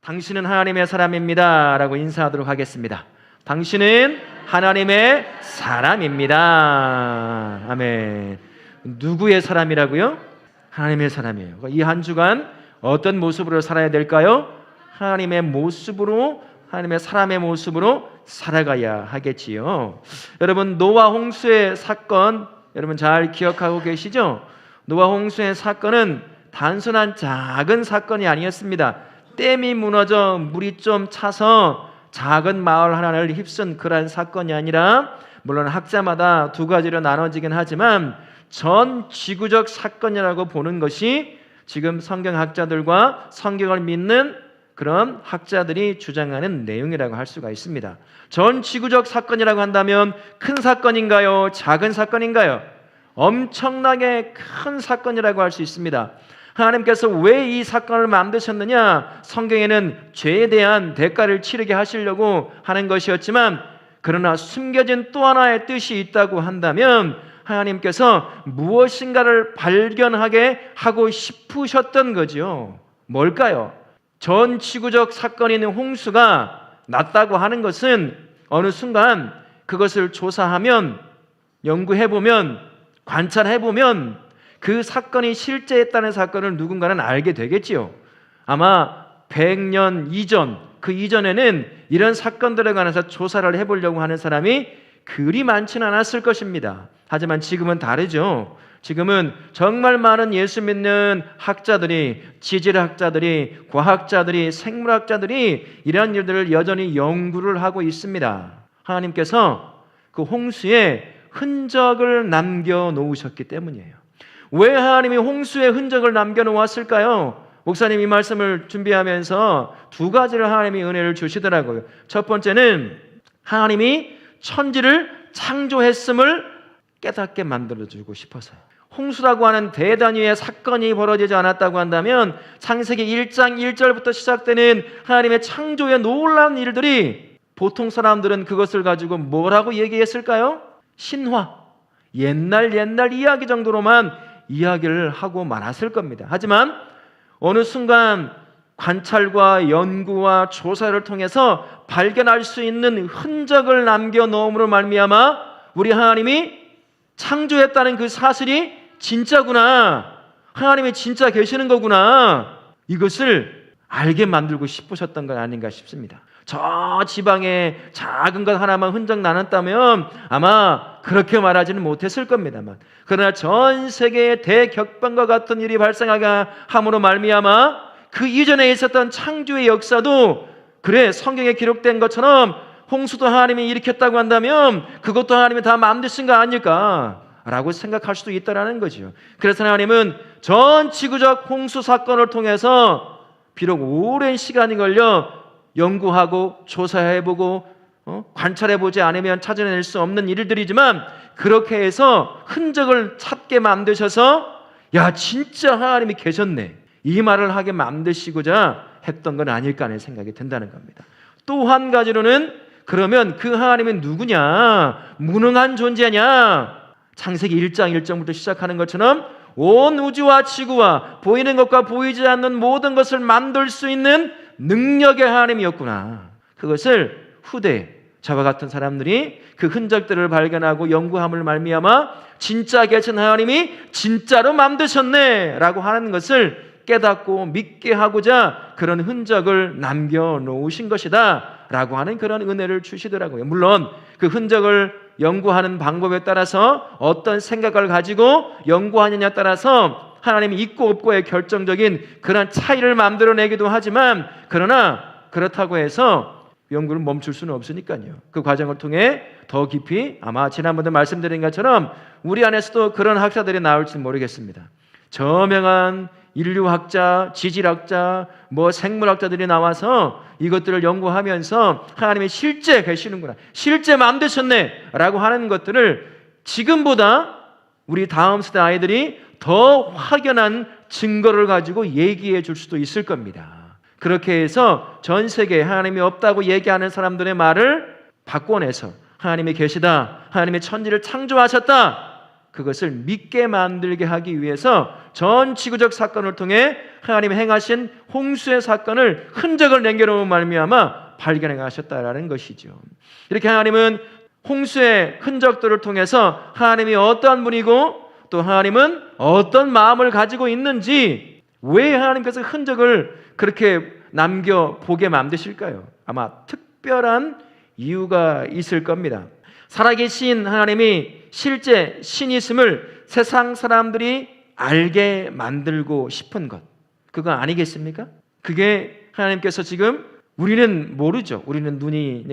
당신은 하나님의 사람입니다 라고 인사하도록 하겠습니다. 당신은 하나님의 사람입니다. 아멘. 누구의 사람이라고요? 하나님의 사람이에요. 이 한 주간 어떤 모습으로 살아야 될까요? 하나님의 모습으로, 하나님의 사람의 모습으로 살아가야 하겠지요. 여러분, 노아 홍수의 사건 여러분 잘 기억하고 계시죠? 노아 홍수의 사건은 단순한 작은 사건이 아니었습니다. 댐이 무너져 물이 좀 차서 작은 마을 하나를 휩쓴 그러한 사건이 아니라, 물론 학자마다 두 가지로 나눠지긴 하지만 전 지구적 사건이라고 보는 것이 지금 성경학자들과 성경을 믿는 그런 학자들이 주장하는 내용이라고 할 수가 있습니다. 전 지구적 사건이라고 한다면 큰 사건인가요? 작은 사건인가요? 엄청나게 큰 사건이라고 할 수 있습니다. 하나님께서 왜 이 사건을 만드셨느냐? 성경에는 죄에 대한 대가를 치르게 하시려고 하는 것이었지만, 그러나 숨겨진 또 하나의 뜻이 있다고 한다면 하나님께서 무엇인가를 발견하게 하고 싶으셨던 거죠. 뭘까요? 전 지구적 사건인 홍수가 났다고 하는 것은 어느 순간 그것을 조사하면, 연구해보면, 관찰해보면 그 사건이 실제했다는 사건을 누군가는 알게 되겠지요. 아마 100년 이전, 그 이전에는 이런 사건들에 관해서 조사를 해보려고 하는 사람이 그리 많지는 않았을 것입니다. 하지만 지금은 다르죠. 지금은 정말 많은 예수 믿는 학자들이, 지질학자들이, 과학자들이, 생물학자들이 이런 일들을 여전히 연구를 하고 있습니다. 하나님께서 그 홍수에 흔적을 남겨놓으셨기 때문이에요. 왜 하나님이 홍수에 흔적을 남겨놓았을까요? 목사님 이 말씀을 준비하면서 두 가지를 하나님이 은혜를 주시더라고요. 첫 번째는 하나님이 천지를 창조했음을 깨닫게 만들어주고 싶어서요. 홍수라고 하는 대단위의 사건이 벌어지지 않았다고 한다면 창세기 1장 1절부터 시작되는 하나님의 창조의 놀라운 일들이 보통 사람들은 그것을 가지고 뭐라고 얘기했을까요? 신화, 옛날 이야기 정도로만 이야기를 하고 말았을 겁니다. 하지만 어느 순간 관찰과 연구와 조사를 통해서 발견할 수 있는 흔적을 남겨놓음으로 말미암아 우리 하나님이 창조했다는 그 사실이 진짜구나, 하나님이 진짜 계시는 거구나, 이것을 알게 만들고 싶으셨던 건 아닌가 싶습니다. 저 지방에 작은 것 하나만 흔적 나눴다면 아마 그렇게 말하지는 못했을 겁니다만, 그러나 전 세계의 대격변과 같은 일이 발생하게 함으로 말미암아 그 이전에 있었던 창조의 역사도, 그래 성경에 기록된 것처럼 홍수도 하나님이 일으켰다고 한다면 그것도 하나님이 다 만드신 거 아닐까라고 생각할 수도 있다는 거죠. 그래서 하나님은 전 지구적 홍수 사건을 통해서 비록 오랜 시간이 걸려 연구하고 조사해보고 관찰해보지 않으면 찾아낼 수 없는 일들이지만, 그렇게 해서 흔적을 찾게 만드셔서 야 진짜 하나님이 계셨네, 이 말을 하게 만드시고자 했던 건 아닐까 하는 생각이 든다는 겁니다. 또 한 가지로는, 그러면 그 하나님은 누구냐? 무능한 존재냐? 창세기 1장 1절부터 시작하는 것처럼 온 우주와 지구와 보이는 것과 보이지 않는 모든 것을 만들 수 있는 능력의 하나님이었구나. 그것을 후대 저와 같은 사람들이 그 흔적들을 발견하고 연구함을 말미암아 진짜 계신 하나님이 진짜로 만드셨네 라고 하는 것을 깨닫고 믿게 하고자 그런 흔적을 남겨놓으신 것이다 라고 하는 그런 은혜를 주시더라고요. 물론 그 흔적을 연구하는 방법에 따라서 어떤 생각을 가지고 연구하느냐에 따라서 하나님이 있고 없고의 결정적인 그런 차이를 만들어내기도 하지만, 그러나 그렇다고 해서 연구를 멈출 수는 없으니까요. 그 과정을 통해 더 깊이, 아마 지난번에 말씀드린 것처럼 우리 안에서도 그런 학자들이 나올지 모르겠습니다. 저명한 인류학자, 지질학자, 생물학자들이 나와서 이것들을 연구하면서 하나님이 실제 계시는구나, 실제 만드셨네 라고 하는 것들을 지금보다 우리 다음 세대 아이들이 더 확연한 증거를 가지고 얘기해 줄 수도 있을 겁니다. 그렇게 해서 전 세계에 하나님이 없다고 얘기하는 사람들의 말을 바꿔내서 하나님이 계시다, 하나님이 천지를 창조하셨다, 그것을 믿게 만들게 하기 위해서 전 지구적 사건을 통해 하나님이 행하신 홍수의 사건을 흔적을 남겨놓은 말미암아 발견해 가셨다라는 것이죠. 이렇게 하나님은 홍수의 흔적들을 통해서 하나님이 어떠한 분이고 또 하나님은 어떤 마음을 가지고 있는지, 왜 하나님께서 흔적을 그렇게 남겨보게 만드실까요? 아마 특별한 이유가 있을 겁니다. 살아계신 하나님이 실제 신이심을 세상 사람들이 알게 만들고 싶은 것, 그거 아니겠습니까? 그게 하나님께서 지금, 우리는 모르죠. 우리는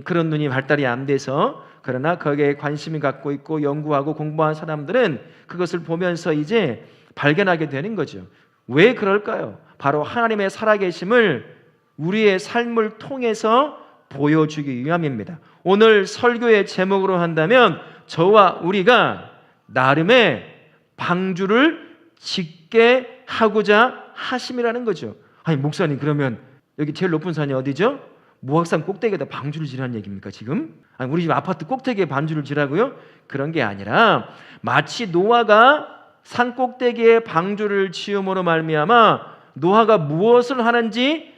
그런 눈이 발달이 안 돼서, 그러나 거기에 관심이 갖고 있고 연구하고 공부한 사람들은 그것을 보면서 이제 발견하게 되는 거죠. 왜 그럴까요? 바로 하나님의 살아계심을 우리의 삶을 통해서 보여주기 위함입니다. 오늘 설교의 제목으로 한다면 저와 우리가 나름의 방주를 짓게 하고자 하심이라는 거죠. 아니 목사님, 그러면 여기 제일 높은 산이 어디죠? 무악산 꼭대기에다 방주를 지라는 얘기입니까 지금? 아니 우리 집 아파트 꼭대기에 방주를 지라고요? 그런 게 아니라 마치 노아가 산 꼭대기에 방주를 지음으로 말미암아 노아가 무엇을 하는지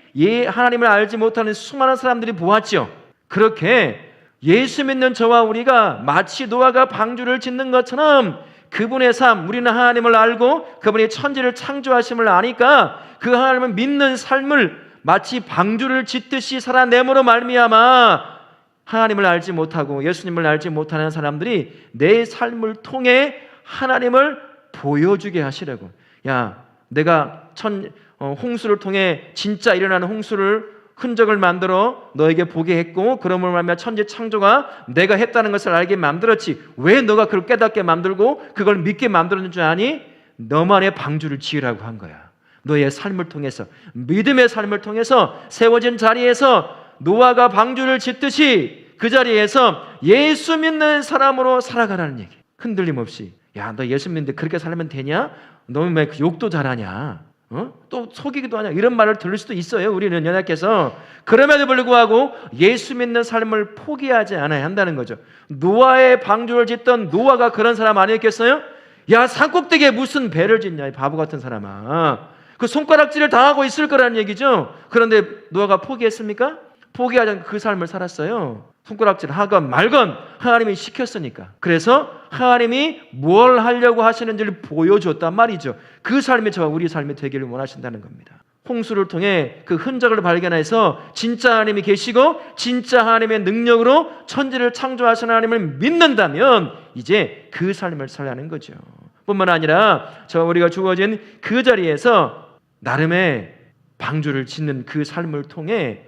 하나님을 알지 못하는 수많은 사람들이 보았죠. 그렇게 예수 믿는 저와 우리가 마치 노아가 방주를 짓는 것처럼 그분의 삶, 우리는 하나님을 알고 그분이 천지를 창조하심을 아니까 그 하나님을 믿는 삶을 마치 방주를 짓듯이 살아내므로 말미암아 하나님을 알지 못하고 예수님을 알지 못하는 사람들이 내 삶을 통해 하나님을 보여주게 하시라고. 야, 내가 홍수를 통해 진짜 일어나는 홍수를 흔적을 만들어 너에게 보게 했고, 그러므로 말미암아 천지 창조가 내가 했다는 것을 알게 만들었지. 왜 너가 그걸 깨닫게 만들고 그걸 믿게 만들었는 줄 아니? 너만의 방주를 지으라고 한 거야. 너의 삶을 통해서, 믿음의 삶을 통해서 세워진 자리에서 노아가 방주를 짓듯이 그 자리에서 예수 믿는 사람으로 살아가라는 얘기. 흔들림 없이. 야, 너 예수 믿는데 그렇게 살면 되냐? 너 왜 욕도 잘하냐? 또 속이기도 하냐? 이런 말을 들을 수도 있어요. 우리는 연약해서. 그럼에도 불구하고 예수 믿는 삶을 포기하지 않아야 한다는 거죠. 노아의 방주를 짓던 노아가 그런 사람 아니었겠어요? 야, 산꼭대기에 무슨 배를 짓냐, 이 바보 같은 사람아. 그 손가락질을 당하고 있을 거라는 얘기죠. 그런데 노아가 포기했습니까? 포기하지 않고 그 삶을 살았어요. 손가락질 하건 말건 하나님이 시켰으니까. 그래서 하나님이 뭘 하려고 하시는지를 보여줬단 말이죠. 그 삶이 저와 우리 삶이 되기를 원하신다는 겁니다. 홍수를 통해 그 흔적을 발견해서 진짜 하나님이 계시고 진짜 하나님의 능력으로 천지를 창조하신 하나님을 믿는다면 이제 그 삶을 살라는 거죠. 뿐만 아니라 저와 우리가 주어진 그 자리에서 나름의 방주를 짓는 그 삶을 통해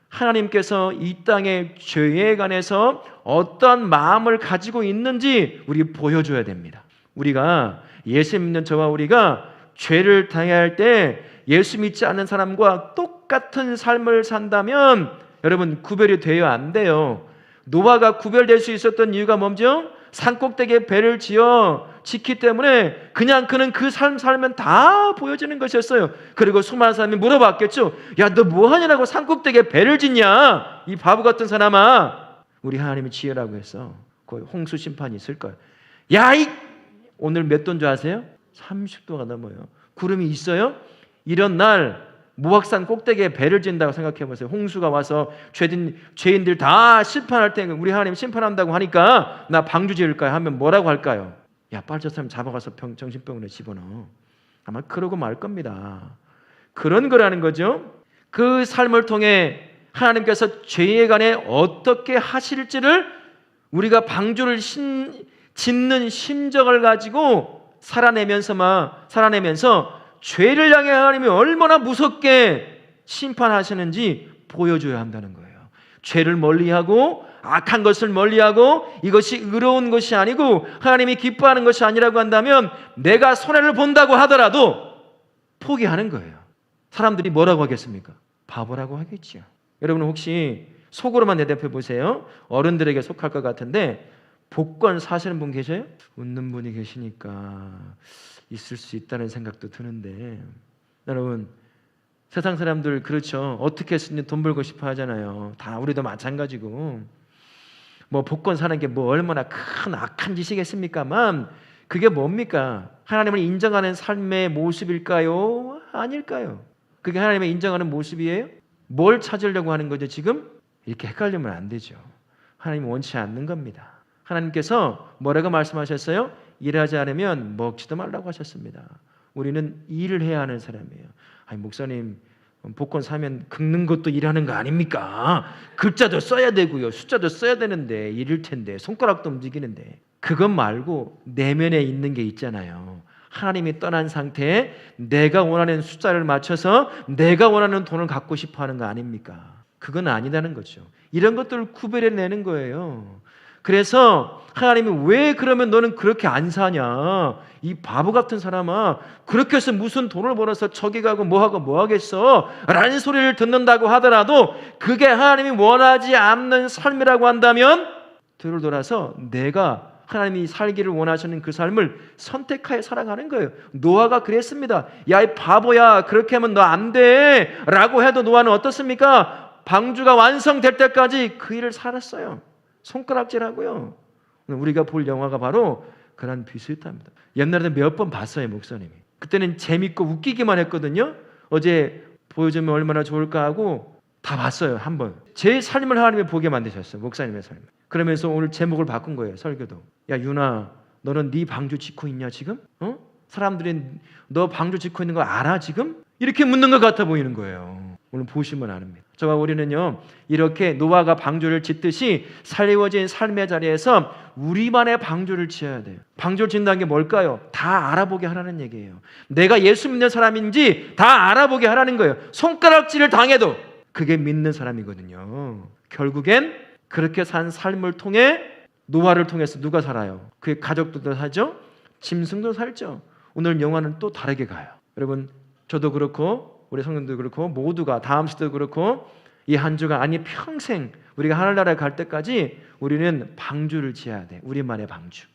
하나님께서 이 땅의 죄에 관해서 어떤 마음을 가지고 있는지 우리 보여줘야 됩니다. 우리가 예수 믿는 저와 우리가 죄를 당할 때 예수 믿지 않는 사람과 똑같은 삶을 산다면 여러분 구별이 돼야 안 돼요. 노아가 구별될 수 있었던 이유가 뭐죠? 산꼭대기에 배를 지어 짓기 때문에 그냥 그는 그 삶 살면 다 보여지는 것이었어요. 그리고 수많은 사람이 물어봤겠죠. 야, 너 뭐하냐고 산꼭대기에 배를 짓냐? 이 바보 같은 사람아. 우리 하나님이 지으라고 해서 거의 홍수 심판이 있을 거예요. 야, 오늘 몇 도인 줄 아세요? 30도가 넘어요. 구름이 있어요? 이런 날 무악산 꼭대기에 배를 짓는다고 생각해 보세요. 홍수가 와서 죄인들 다 심판할 때 우리 하나님 심판한다고 하니까 나 방주 지을까요? 하면 뭐라고 할까요? 야, 빨리 저 사람 잡아가서 정신병원에 집어넣어. 아마 그러고 말 겁니다. 그런 거라는 거죠. 그 삶을 통해 하나님께서 죄에 관해 어떻게 하실지를 우리가 방주를 짓는 심정을 가지고 살아내면서 죄를 향해 하나님이 얼마나 무섭게 심판하시는지 보여줘야 한다는 거예요. 죄를 멀리하고 악한 것을 멀리하고 이것이 의로운 것이 아니고 하나님이 기뻐하는 것이 아니라고 한다면 내가 손해를 본다고 하더라도 포기하는 거예요. 사람들이 뭐라고 하겠습니까? 바보라고 하겠지요. 여러분 혹시 속으로만 대답해 보세요. 어른들에게 속할 것 같은데 복권 사시는 분 계세요? 웃는 분이 계시니까 있을 수 있다는 생각도 드는데, 여러분 세상 사람들 그렇죠. 어떻게 해서든 돈 벌고 싶어 하잖아요. 다 우리도 마찬가지고 뭐 복권 사는 게 뭐 얼마나 큰 악한 짓이겠습니까만 그게 뭡니까? 하나님을 인정하는 삶의 모습일까요? 아닐까요? 그게 하나님을 인정하는 모습이에요? 뭘 찾으려고 하는 거죠 지금? 이렇게 헷갈리면 안 되죠. 하나님 원치 않는 겁니다. 하나님께서 뭐라고 말씀하셨어요? 일하지 않으면 먹지도 말라고 하셨습니다. 우리는 일을 해야 하는 사람이에요. 아니 목사님 복권 사면 긁는 것도 일하는 거 아닙니까? 글자도 써야 되고요. 숫자도 써야 되는데 일일 텐데 손가락도 움직이는데 그것 말고 내면에 있는 게 있잖아요. 하나님이 떠난 상태에 내가 원하는 숫자를 맞춰서 내가 원하는 돈을 갖고 싶어 하는 거 아닙니까? 그건 아니다는 거죠. 이런 것들을 구별해내는 거예요. 그래서 하나님이 왜 그러면 너는 그렇게 안 사냐? 이 바보 같은 사람아, 그렇게 해서 무슨 돈을 벌어서 저기 가고 뭐하고 뭐하겠어? 라는 소리를 듣는다고 하더라도 그게 하나님이 원하지 않는 삶이라고 한다면 뒤를 돌아서 내가 하나님이 살기를 원하시는 그 삶을 선택하여 살아가는 거예요. 노아가 그랬습니다. 야, 이 바보야, 그렇게 하면 너 안 돼 라고 해도 노아는 어떻습니까? 방주가 완성될 때까지 그 일을 살았어요. 손가락질하고요. 우리가 볼 영화가 바로 그런 비슷합니다. 옛날에 몇 번 봤어요, 목사님이. 그때는 재밌고 웃기기만 했거든요. 어제 보여주면 얼마나 좋을까 하고 다 봤어요, 한 번. 제 삶을 하나님이 보게 만드셨어요, 목사님의 삶을. 그러면서 오늘 제목을 바꾼 거예요, 설교도. 야, 윤아, 너는 네 방주 짓고 있냐 지금? 사람들이 너 방주 짓고 있는 거 알아 지금? 이렇게 묻는 것 같아 보이는 거예요. 오늘 보시면 아닙니다. 저와 우리는요, 이렇게 노아가 방주를 짓듯이 살리워진 삶의 자리에서 우리만의 방주를 지어야 돼요. 방주를 짓는다는 게 뭘까요? 다 알아보게 하라는 얘기예요. 내가 예수 믿는 사람인지 다 알아보게 하라는 거예요. 손가락질을 당해도 그게 믿는 사람이거든요. 결국엔 그렇게 산 삶을 통해 노아를 통해서 누가 살아요? 그의 가족들도 살죠? 짐승도 살죠. 오늘 영화는 또 다르게 가요. 여러분, 저도 그렇고 우리 성도도 그렇고 모두가 다음 시대도 그렇고 이 한 주가 아니 평생 우리가 하늘나라에 갈 때까지 우리는 방주를 지어야 돼. 우리만의 방주.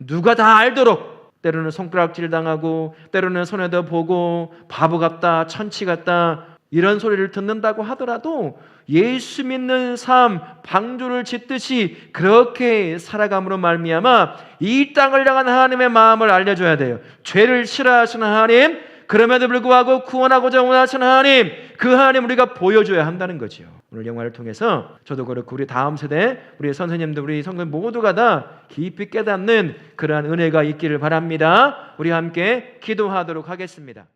누가 다 알도록. 때로는 손가락질 당하고 때로는 손에다 보고 바보 같다, 천치 같다 이런 소리를 듣는다고 하더라도 예수 믿는 삶, 방주를 짓듯이 그렇게 살아감으로 말미암아 이 땅을 향한 하나님의 마음을 알려줘야 돼요. 죄를 싫어하시는 하나님, 그럼에도 불구하고 구원하고자 원하시는 하나님, 그 하나님 우리가 보여줘야 한다는 거죠. 오늘 영화를 통해서 저도 그렇고 우리 다음 세대, 우리 선생님들, 우리 성도 모두가 다 깊이 깨닫는 그러한 은혜가 있기를 바랍니다. 우리 함께 기도하도록 하겠습니다.